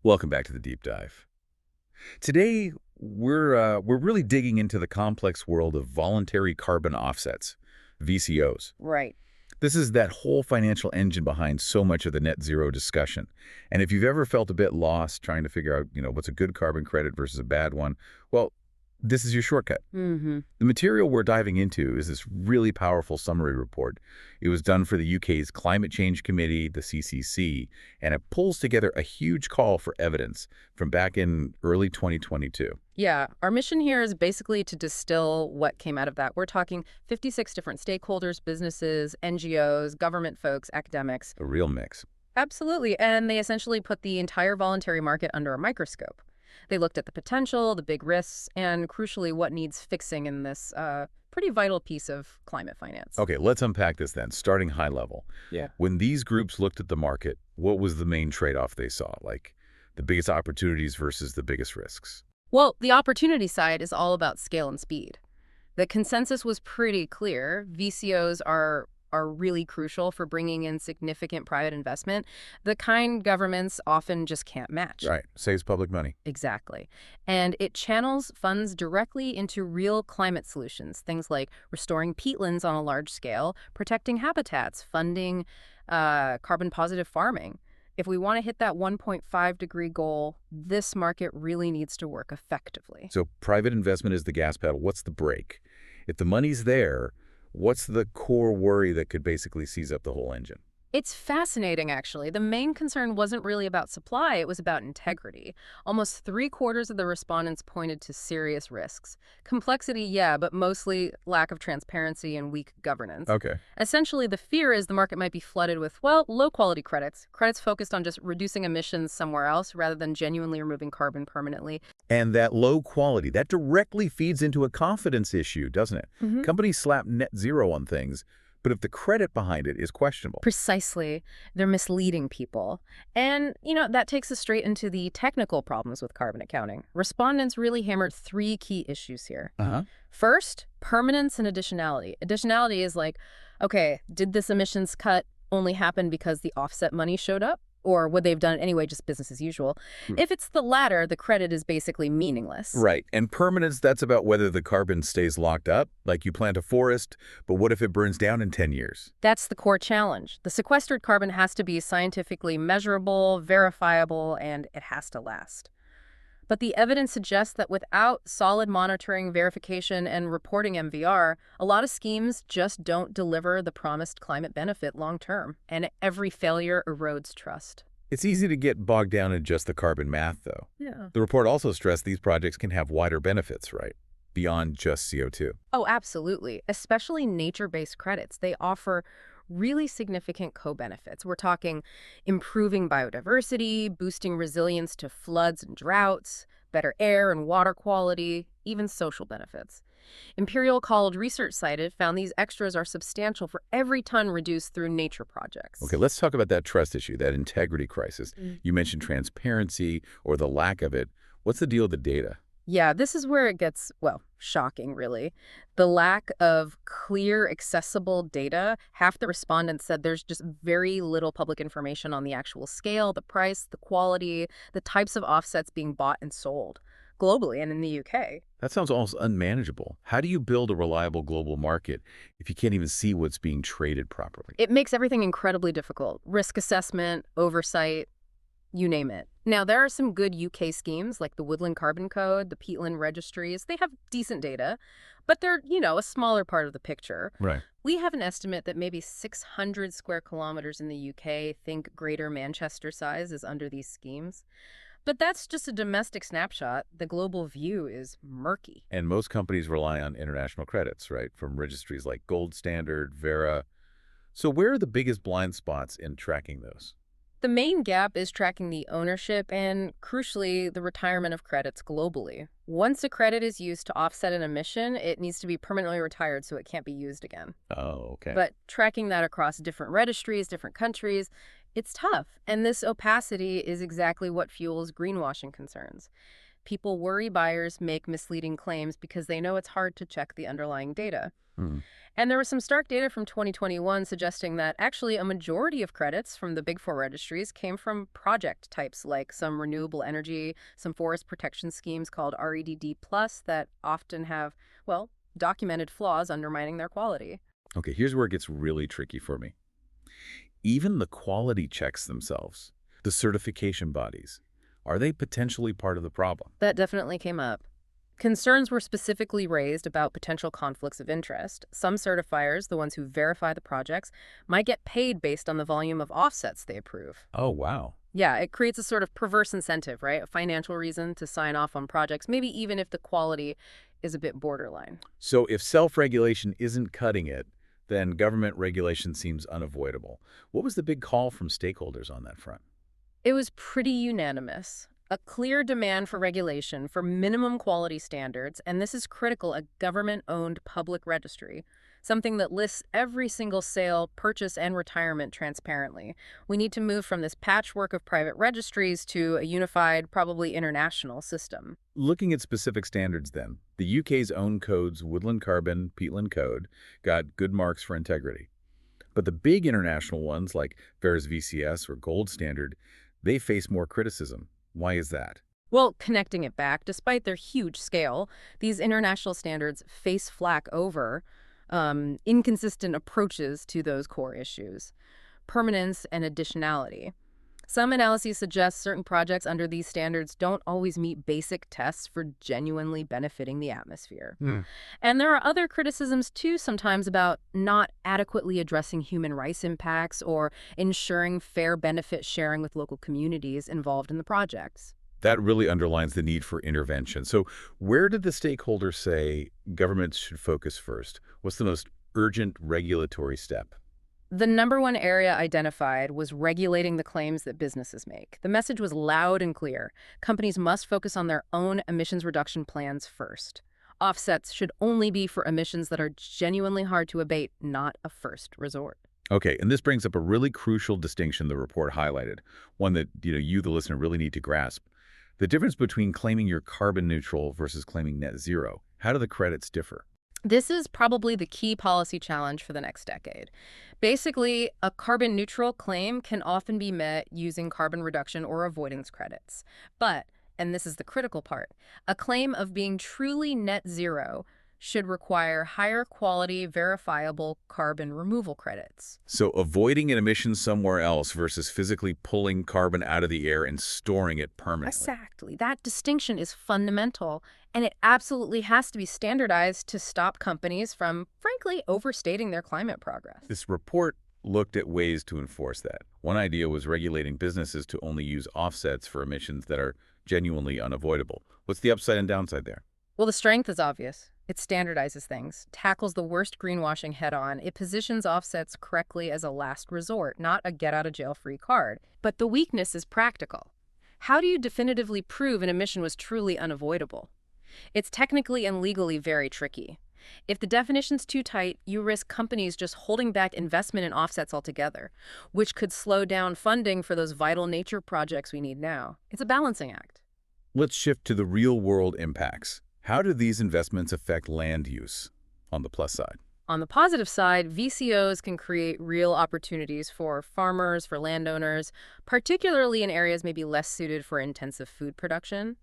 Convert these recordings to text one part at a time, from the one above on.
Welcome back to the deep dive. Today, we're really digging into the complex world of voluntary carbon offsets, VCOs. Right. This is that whole financial engine behind so much of the net zero discussion. And if you've ever felt a bit lost trying to figure out, what's a good carbon credit versus a bad one, well, this is your shortcut. Mm-hmm. The material we're diving into is this really powerful summary report. It was done for the UK's Climate Change Committee, the CCC, and it pulls together a huge call for evidence from back in early 2022. Yeah, our mission here is basically to distill what came out of that. We're talking 56 different stakeholders, businesses, NGOs, government folks, academics. A real mix. Absolutely, and they essentially put the entire voluntary market under a microscope. They looked at the potential, the big risks, and crucially, what needs fixing in this pretty vital piece of climate finance. Okay, let's unpack this then, starting high level. Yeah. When these groups looked at the market, what was the main trade-off they saw? Like the biggest opportunities versus the biggest risks? Well, the opportunity side is all about scale and speed. The consensus was pretty clear. VCOs are really crucial for bringing in significant private investment, the kind governments often just can't match. Right, saves public money. Exactly. And it channels funds directly into real climate solutions, things like restoring peatlands on a large scale, protecting habitats, funding carbon-positive farming. If we want to hit that 1.5-degree goal, this market really needs to work effectively. So private investment is the gas pedal. What's the brake? If the money's there, what's the core worry that could basically seize up the whole engine? It's fascinating, actually. The main concern wasn't really about supply, it was about integrity. Almost 3/4 of the respondents pointed to serious risks. Complexity, yeah, but mostly lack of transparency and weak governance. Okay. Essentially, the fear is the market might be flooded with, well, low-quality credits focused on just reducing emissions somewhere else rather than genuinely removing carbon permanently. And that low quality, that directly feeds into a confidence issue, doesn't it? Mm-hmm. Companies slap net zero on things, but if the credit behind it is questionable. Precisely. They're misleading people. And, that takes us straight into the technical problems with carbon accounting. Respondents really hammered 3 key issues here. First, permanence and additionality. Additionality is like, okay, did this emissions cut only happen because the offset money showed up? Or would they have done it anyway, just business as usual? If it's the latter, the credit is basically meaningless. Right. And permanence, that's about whether the carbon stays locked up, like you plant a forest, but what if it burns down in 10 years? That's the core challenge. The sequestered carbon has to be scientifically measurable, verifiable, and it has to last. But the evidence suggests that without solid monitoring, verification, and reporting MVR, a lot of schemes just don't deliver the promised climate benefit long term, and every failure erodes trust. It's easy to get bogged down in just the carbon math, though. Yeah. The report also stressed these projects can have wider benefits, right? Beyond just CO2. Oh, absolutely. Especially nature-based credits. They offer really significant co-benefits. We're talking improving biodiversity, boosting resilience to floods and droughts, better air and water quality, even social benefits. Imperial College research cited found these extras are substantial for every ton reduced through nature projects. Okay, let's talk about that trust issue, that integrity crisis. You mentioned transparency or the lack of it. What's the deal with the data? Yeah, this is where it gets, well, shocking, really. The lack of clear, accessible data. Half the respondents said there's just very little public information on the actual scale, the price, the quality, the types of offsets being bought and sold globally and in the UK. That sounds almost unmanageable. How do you build a reliable global market if you can't even see what's being traded properly? It makes everything incredibly difficult. Risk assessment, oversight, you name it. Now, there are some good UK schemes like the Woodland Carbon Code, the peatland registries. They have decent data, but they're, a smaller part of the picture. Right. We have an estimate that maybe 600 square kilometers in the UK, think greater Manchester size, is under these schemes. But that's just a domestic snapshot. The global view is murky. And most companies rely on international credits, right? From registries like Gold Standard, Vera. So where are the biggest blind spots in tracking those? The main gap is tracking the ownership and, crucially, the retirement of credits globally. Once a credit is used to offset an emission, it needs to be permanently retired so it can't be used again. Oh, okay. But tracking that across different registries, different countries, it's tough. And this opacity is exactly what fuels greenwashing concerns. People worry buyers make misleading claims because they know it's hard to check the underlying data. Hmm. And there was some stark data from 2021 suggesting that actually a majority of credits from the Big Four registries came from project types like some renewable energy, some forest protection schemes called REDD+, that often have, well, documented flaws undermining their quality. Okay, here's where it gets really tricky for me. Even the quality checks themselves, the certification bodies, are they potentially part of the problem? That definitely came up. Concerns were specifically raised about potential conflicts of interest. Some certifiers, the ones who verify the projects, might get paid based on the volume of offsets they approve. Oh, wow. Yeah, it creates a sort of perverse incentive, right? A financial reason to sign off on projects, maybe even if the quality is a bit borderline. So if self-regulation isn't cutting it, then government regulation seems unavoidable. What was the big call from stakeholders on that front? It was pretty unanimous. A clear demand for regulation for minimum quality standards, and this is critical, a government-owned public registry, something that lists every single sale, purchase, and retirement transparently. We need to move from this patchwork of private registries to a unified, probably international system. Looking at specific standards then, the UK's own codes, Woodland Carbon, Peatland Code, got good marks for integrity. But the big international ones like FAIR's VCS or Gold Standard, they face more criticism. Why is that? Well, connecting it back, despite their huge scale, these international standards face flack over inconsistent approaches to those core issues, permanence and additionality. Some analyses suggest certain projects under these standards don't always meet basic tests for genuinely benefiting the atmosphere. And there are other criticisms, too, sometimes about not adequately addressing human rights impacts or ensuring fair benefit sharing with local communities involved in the projects. That really underlines the need for intervention. So where did the stakeholders say governments should focus first? What's the most urgent regulatory step? The number one area identified was regulating the claims that businesses make. The message was loud and clear. Companies must focus on their own emissions reduction plans first. Offsets should only be for emissions that are genuinely hard to abate, not a first resort. Okay, and this brings up a really crucial distinction the report highlighted, one that you, the listener, really need to grasp. The difference between claiming you're carbon neutral versus claiming net zero. How do the credits differ? This is probably the key policy challenge for the next decade. Basically, a carbon neutral claim can often be met using carbon reduction or avoidance credits. But, and this is the critical part, a claim of being truly net zero should require higher quality, verifiable carbon removal credits. So avoiding an emission somewhere else versus physically pulling carbon out of the air and storing it permanently. Exactly. That distinction is fundamental, and it absolutely has to be standardized to stop companies from, frankly, overstating their climate progress. This report looked at ways to enforce that. One idea was regulating businesses to only use offsets for emissions that are genuinely unavoidable. What's the upside and downside there? Well, the strength is obvious. It standardizes things, tackles the worst greenwashing head-on. It positions offsets correctly as a last resort, not a get-out-of-jail-free card. But the weakness is practical. How do you definitively prove an emission was truly unavoidable? It's technically and legally very tricky. If the definition's too tight, you risk companies just holding back investment in offsets altogether, which could slow down funding for those vital nature projects we need now. It's a balancing act. Let's shift to the real-world impacts. How do these investments affect land use on the plus side? On the positive side, VCOs can create real opportunities for farmers, for landowners, particularly in areas maybe less suited for intensive food production.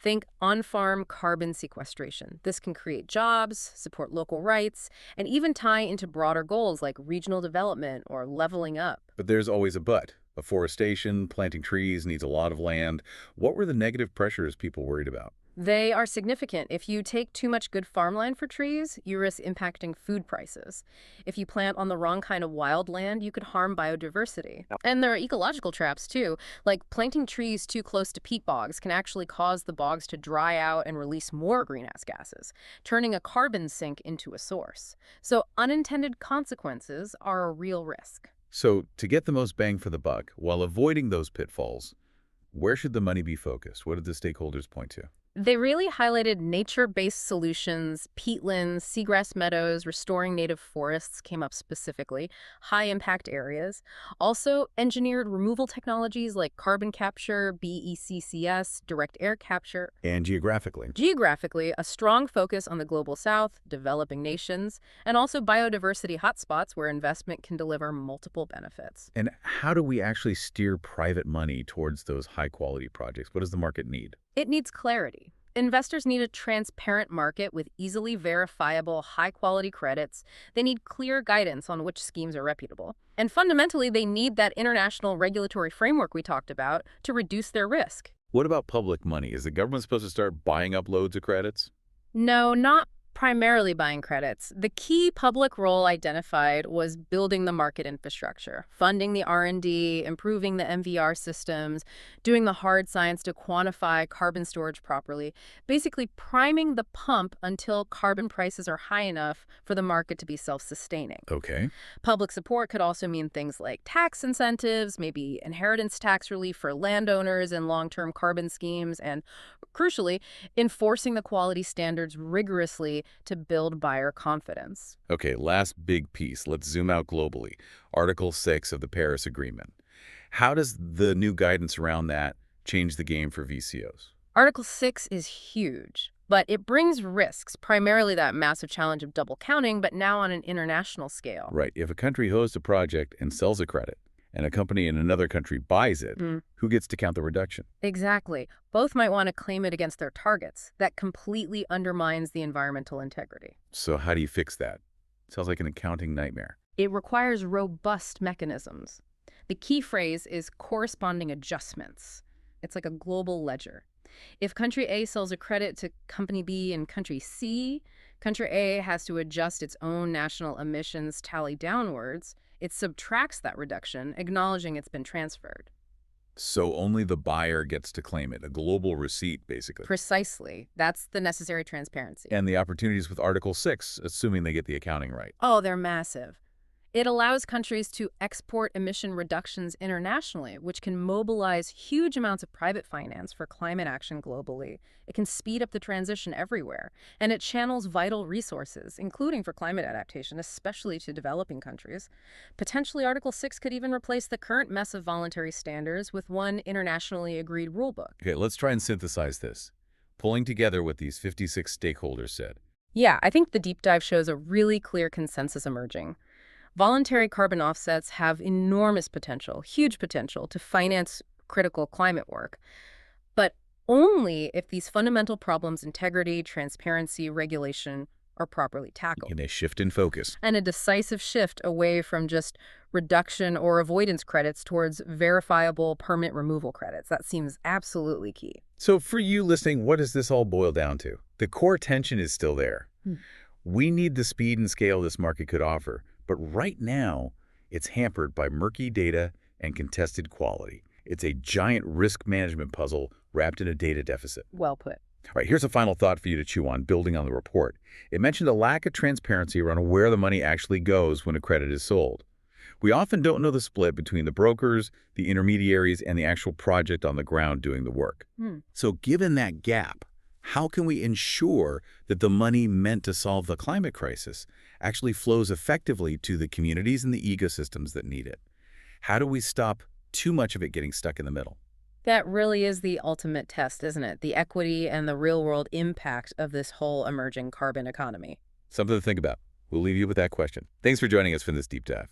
Think on-farm carbon sequestration. This can create jobs, support local rights, and even tie into broader goals like regional development or leveling up. But there's always a but. Afforestation, planting trees needs a lot of land. What were the negative pressures people worried about? They are significant. If you take too much good farmland for trees, you risk impacting food prices. If you plant on the wrong kind of wild land, you could harm biodiversity. And there are ecological traps, too. Like planting trees too close to peat bogs can actually cause the bogs to dry out and release more greenhouse gases, turning a carbon sink into a source. So unintended consequences are a real risk. So to get the most bang for the buck, while avoiding those pitfalls, where should the money be focused? What did the stakeholders point to? They really highlighted nature-based solutions, peatlands, seagrass meadows, restoring native forests came up specifically, high-impact areas. Also, engineered removal technologies like carbon capture, BECCS, direct air capture. And geographically. Geographically, a strong focus on the global south, developing nations, and also biodiversity hotspots where investment can deliver multiple benefits. And how do we actually steer private money towards those high-quality projects? What does the market need? It needs clarity. Investors need a transparent market with easily verifiable, high-quality credits. They need clear guidance on which schemes are reputable. And fundamentally, they need that international regulatory framework we talked about to reduce their risk. What about public money? Is the government supposed to start buying up loads of credits? No, not primarily buying credits. The key public role identified was building the market infrastructure, funding the R&D, improving the MVR systems, doing the hard science to quantify carbon storage properly, basically priming the pump until carbon prices are high enough for the market to be self-sustaining. Okay. Public support could also mean things like tax incentives, maybe inheritance tax relief for landowners and long-term carbon schemes, and crucially, enforcing the quality standards rigorously to build buyer confidence. Okay, last big piece. Let's zoom out globally. Article 6 of the Paris Agreement. How does the new guidance around that change the game for VCOs? Article 6 is huge, but it brings risks, primarily that massive challenge of double counting, but now on an international scale. Right. If a country hosts a project and sells a credit, and a company in another country buys it, who gets to count the reduction? Exactly. Both might want to claim it against their targets. That completely undermines the environmental integrity. So how do you fix that? Sounds like an accounting nightmare. It requires robust mechanisms. The key phrase is corresponding adjustments. It's like a global ledger. If country A sells a credit to company B in country C, country A has to adjust its own national emissions tally downwards. It subtracts that reduction, acknowledging it's been transferred. So only the buyer gets to claim it, a global receipt, basically. Precisely. That's the necessary transparency. And the opportunities with Article 6, assuming they get the accounting right. Oh, they're massive. It allows countries to export emission reductions internationally, which can mobilize huge amounts of private finance for climate action globally. It can speed up the transition everywhere, and it channels vital resources, including for climate adaptation, especially to developing countries. Potentially, Article 6 could even replace the current mess of voluntary standards with one internationally agreed rulebook. Okay, let's try and synthesize this, pulling together what these 56 stakeholders said. Yeah, I think the deep dive shows a really clear consensus emerging. Voluntary carbon offsets have enormous potential, huge potential, to finance critical climate work, but only if these fundamental problems, integrity, transparency, regulation, are properly tackled. And a shift in focus. And a decisive shift away from just reduction or avoidance credits towards verifiable permit removal credits. That seems absolutely key. So for you listening, what does this all boil down to? The core tension is still there. We need the speed and scale this market could offer. But right now, it's hampered by murky data and contested quality. It's a giant risk management puzzle wrapped in a data deficit. Well put. All right, here's a final thought for you to chew on, building on the report. It mentioned a lack of transparency around where the money actually goes when a credit is sold. We often don't know the split between the brokers, the intermediaries, and the actual project on the ground doing the work. So given that gap, how can we ensure that the money meant to solve the climate crisis actually flows effectively to the communities and the ecosystems that need it? How do we stop too much of it getting stuck in the middle? That really is the ultimate test, isn't it? The equity and the real-world impact of this whole emerging carbon economy. Something to think about. We'll leave you with that question. Thanks for joining us for this deep dive.